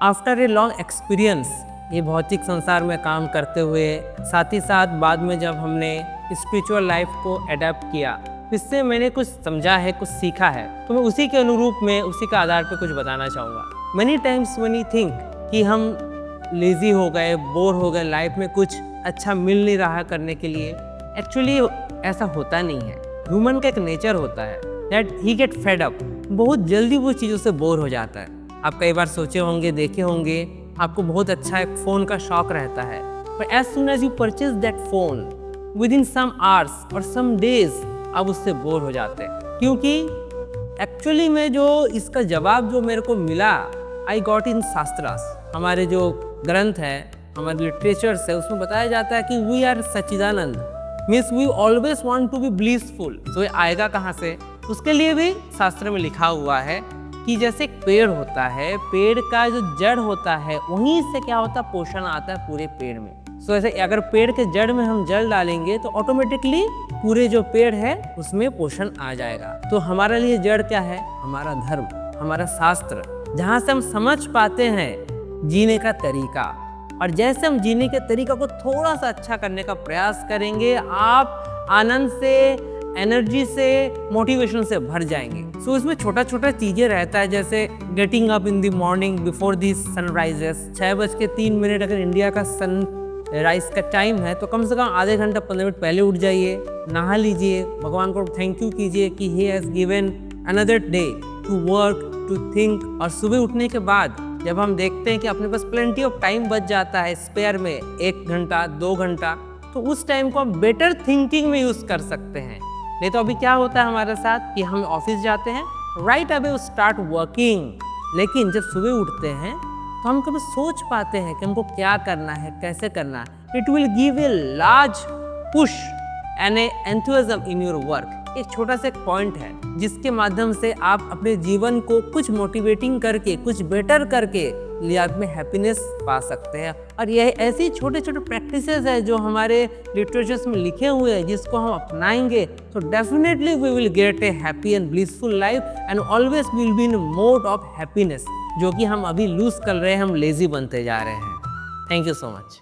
After a long experience ये भौतिक संसार में काम करते हुए, साथ ही साथ बाद में जब हमने स्पिरिचुअल लाइफ को अडेप्ट किया, इससे मैंने कुछ समझा है, कुछ सीखा है, तो मैं उसी के अनुरूप में उसी के आधार पर कुछ बताना चाहूँगा। Many times when you think कि हम लेज़ी हो गए, बोर हो गए, लाइफ में कुछ अच्छा मिल नहीं रहा करने के लिए, एक्चुअली ऐसा होता नहीं है। ह्यूमन का एक नेचर होता है that he get fed up, बहुत जल्दी वो चीज़ों से बोर हो जाता है। आप कई बार सोचे होंगे, देखे होंगे, आपको बहुत अच्छा एक फ़ोन का शौक रहता है, पर as soon as you purchase that phone, within some hours और सम डेज आप उससे बोर हो जाते हैं। क्योंकि एक्चुअली में जो इसका जवाब जो मेरे को मिला, आई गॉट इन शास्त्रास, हमारे जो ग्रंथ है, हमारे लिटरेचर्स है, उसमें बताया जाता है कि we are Sachchidanand, means we always want to be blissful. तो ये आएगा कहाँ से? उसके लिए भी शास्त्र में लिखा हुआ है कि जैसे एक पेड़ होता है, पेड़ का जो जड़ होता है, वहीं से क्या होता है, पोषण आता है पूरे पेड़ में। सो ऐसे अगर पेड़ के जड़ में हम जल डालेंगे तो ऑटोमेटिकली पूरे जो पेड़ है उसमें पोषण आ जाएगा। तो हमारे लिए जड़ क्या है? हमारा धर्म, हमारा शास्त्र, जहाँ से हम समझ पाते हैं जीने का तरीका। और जैसे हम जीने के तरीका को थोड़ा सा अच्छा करने का प्रयास करेंगे, आप आनंद से, एनर्जी से, मोटिवेशन से भर जाएंगे। सो इसमें छोटा छोटा चीज़ें रहता है, जैसे getting up in the morning before the sunrises. 6:03 अगर इंडिया का सन राइज का टाइम है तो कम से कम आधे घंटा 15 मिनट पहले उठ जाइए, नहा लीजिए, भगवान को थैंक यू कीजिए कि he has given another day to work, to think. और सुबह उठने के बाद जब हम देखते हैं कि अपने पास प्लेंटी ऑफ टाइम बच जाता है स्पेयर में, 1 घंटा 2 घंटा, तो उस टाइम को हम बेटर थिंकिंग में यूज़ कर सकते हैं। नहीं तो अभी क्या होता है हमारे साथ कि हम ऑफिस जाते हैं, राइट अवे स्टार्ट वर्किंग, लेकिन जब सुबह उठते हैं तो हम कभी सोच पाते हैं कि हमको क्या करना है, कैसे करना है। It will give a large push and a enthusiasm in your work. एक छोटा सा एक पॉइंट है जिसके माध्यम से आप अपने जीवन को कुछ मोटिवेटिंग करके, कुछ बेटर करके लिए आप में हैप्पीनेस पा सकते हैं। और यह ऐसी छोटे छोटे प्रैक्टिसेस है जो हमारे लिटरेचर्स में लिखे हुए हैं, जिसको हम अपनाएंगे तो definitely we will get a happy and blissful life and always will be in mode of happiness, जो कि हम अभी लूज कर रहे हैं, हम लेजी बनते जा रहे हैं। Thank you so much.